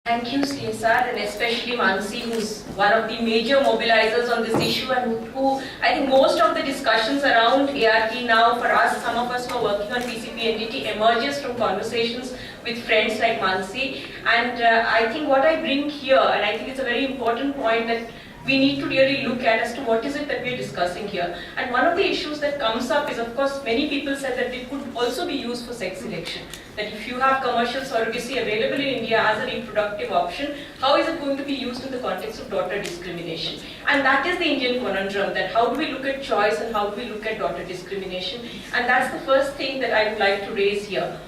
Thank you, CSR, and especially Mansi, who's one of the major mobilizers on this issue, and who I think most of the discussions around ART now, for us, some of us who are working on PCP-NDT, emerges from conversations with friends like Mansi. And I think what I bring here, and I think it's a very important point that we need to really look at as to what is it that we're discussing here. And one of the issues that comes up is, of course, many people said that it could also be used for sex selection. That if you have commercial surrogacy available in India as a reproductive option, how is it going to be used in the context of daughter discrimination? And that is the Indian conundrum, that how do we look at choice and how do we look at daughter discrimination? And that's the first thing that I would like to raise here.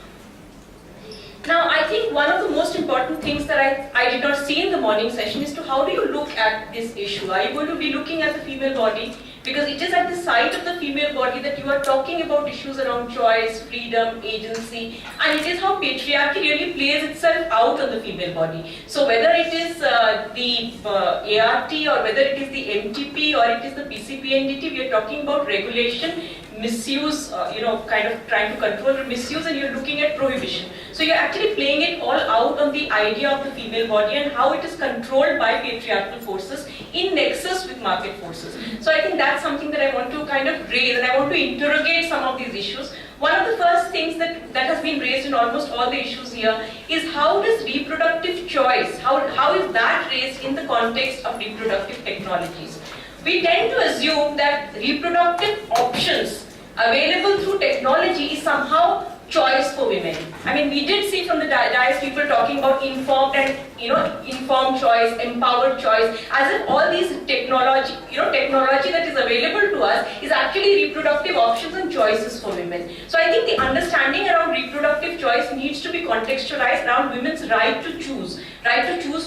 Now, I think one of the most important things that I did not see in the morning session is to how do you look at this issue? Are you going to be looking at the female body? Because it is at the side of the female body that you are talking about issues around choice, freedom, agency, and it is how patriarchy really plays itself out on the female body. So whether it is the ART or whether it is the MTP or it is the PCP-NDT, we are talking about regulation, misuse, kind of trying to control the misuse, and you're looking at prohibition. So you're actually playing it all out on the idea of the female body and how it is controlled by patriarchal forces in nexus with market forces. So I think that's something that I want to kind of raise, and I want to interrogate some of these issues. One of the first things that has been raised in almost all the issues here is how does reproductive choice, how is that raised in the context of reproductive technologies? We tend to assume that reproductive options available through technology is somehow choice for women. I mean, we did see from the dais people talking about informed and informed choice, empowered choice, as if all these technology that is available to us is actually reproductive options and choices for women. So I think the understanding around reproductive choice needs to be contextualized around women's right to choose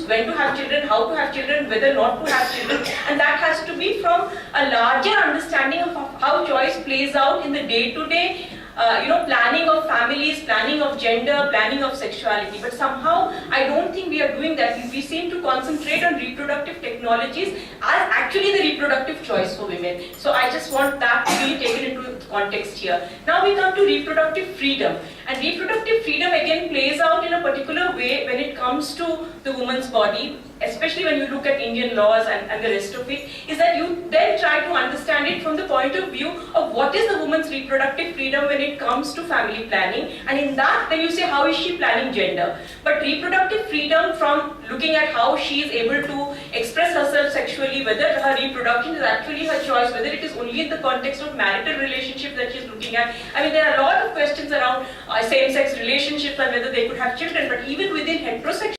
when to have children, how to have children, whether not to have children, and that has to be from a larger understanding of how choice plays out in the day-to-day planning of families, planning of gender, planning of sexuality. But somehow, I don't think we are doing that. We seem to concentrate on reproductive technologies as actually the reproductive choice for women. So I just want that to be taken into context here. Now we come to reproductive freedom. And reproductive freedom again plays out in a particular way when it comes to the woman's body, especially when you look at Indian laws and the rest of it, is that you then try to understand it from the point of view of what is the woman's reproductive freedom when it comes to family planning, and in that then you say how is she planning gender. But reproductive freedom from looking at how she is able to express herself sexually, whether her reproduction is actually her choice, whether it is only in the context of marital relationship that she is looking at. I mean, there are a lot of questions around same-sex relationships and whether they could have children, but even within heterosexual